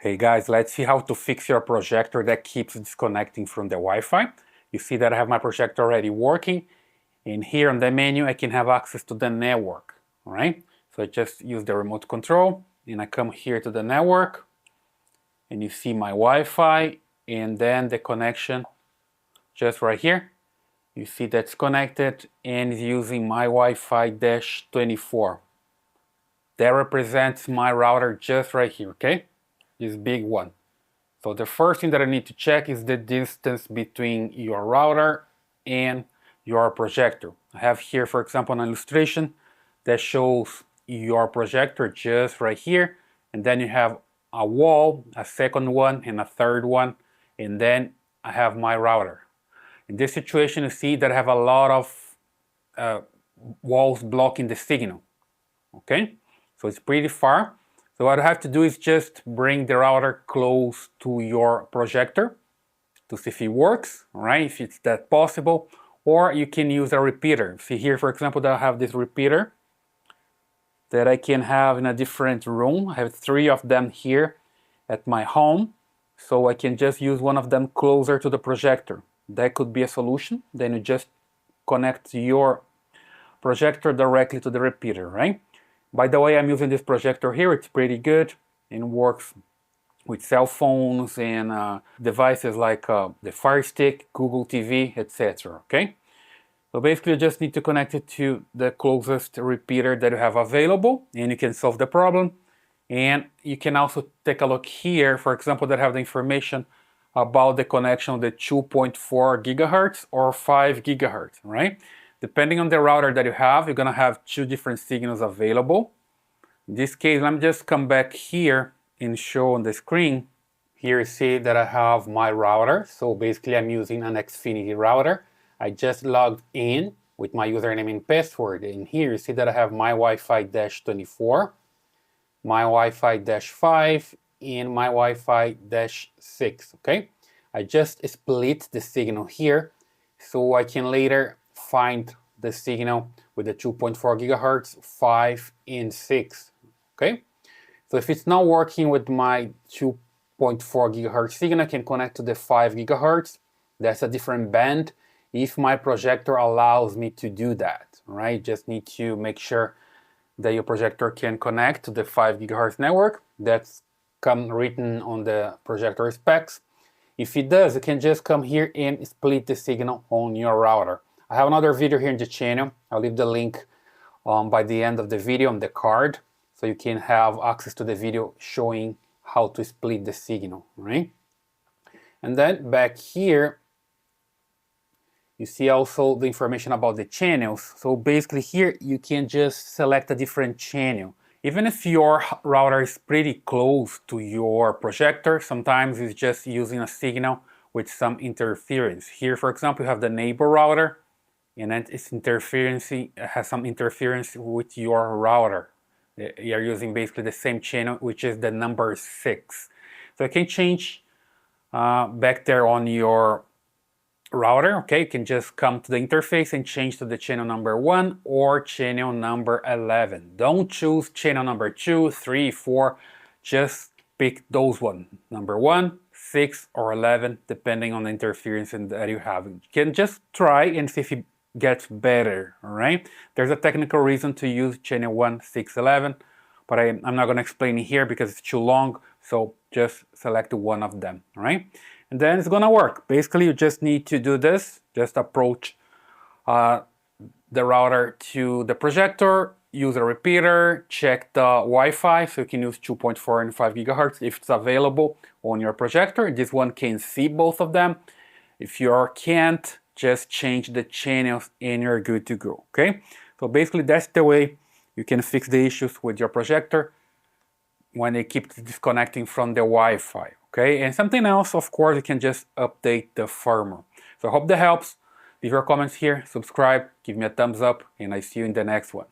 Hey guys, let's see how to fix your projector that keeps disconnecting from the Wi-Fi. You see that I have my projector already working, and here on the menu I can have access to the network, all right? So I just use the remote control and I come here to the network and you see my Wi-Fi and then the connection just right here. You see that's connected and is using my Wi-Fi -24. That represents my router just right here, okay? This big one. So the first thing that I need to check is the distance between your router and your projector. I have here, for example, an illustration that shows your projector just right here, and then you have a wall, a second one, and a third one, and then I have my router. In this situation, you see that I have a lot of walls blocking the signal, okay? So it's pretty far. So what I have to do is just bring the router close to your projector to see if it works, right? If it's that possible, or you can use a repeater. See here, for example, that I have this repeater that I can have in a different room. I have 3 of them here at my home, so I can just use one of them closer to the projector. That could be a solution. Then you just connect your projector directly to the repeater, right? By the way, I'm using this projector here. It's pretty good and works with cell phones and devices like the Firestick, Google TV, etc. Okay? So basically, you just need to connect it to the closest repeater that you have available, and you can solve the problem. And you can also take a look here, for example, that have the information about the connection of the 2.4 gigahertz or 5 gigahertz, right? Depending on the router that you have, you're gonna have 2 different signals available. In this case, let me just come back here and show on the screen. Here you see that I have my router. So basically I'm using an Xfinity router. I just logged in with my username and password. And here you see that I have my Wi-Fi -24, my Wi-Fi -5, and my Wi-Fi -6, okay? I just split the signal here so I can later find the signal with the 2.4 gigahertz, 5 and 6, okay? So if it's not working with my 2.4 gigahertz signal, I can connect to the 5 gigahertz. That's a different band if my projector allows me to do that, right? Just need to make sure that your projector can connect to the 5 gigahertz network. That's written on the projector specs. If it does, you can just come here and split the signal on your router. I have another video here in the channel. I'll leave the link by the end of the video on the card, so you can have access to the video showing how to split the signal, right? And then back here, you see also the information about the channels. So basically here, you can just select a different channel. Even if your router is pretty close to your projector, sometimes it's just using a signal with some interference. Here, for example, you have the neighbor router, and then it has some interference with your router. You're using basically the same channel, which is the number 6. So you can change back there on your router, okay? You can just come to the interface and change to the channel number 1 or channel number 11. Don't choose channel number 2, 3, 4. Just pick those one, number 1, 6, or 11, depending on the interference that you have. You can just try and see if it gets better, all right? There's a technical reason to use channel 1, 6, 11, but I'm not going to explain it here because it's too long, so just select one of them, all right? And then it's going to work. Basically, you just need to do this. Just approach the router to the projector, use a repeater, check the Wi-Fi, so you can use 2.4 and 5 gigahertz if it's available on your projector. This one can see both of them. If you can't, just change the channels and you're good to go, okay? So basically that's the way you can fix the issues with your projector when it keeps disconnecting from the Wi-Fi, okay? And something else, of course, you can just update the firmware. So I hope that helps. Leave your comments here, subscribe, give me a thumbs up, and I see you in the next one.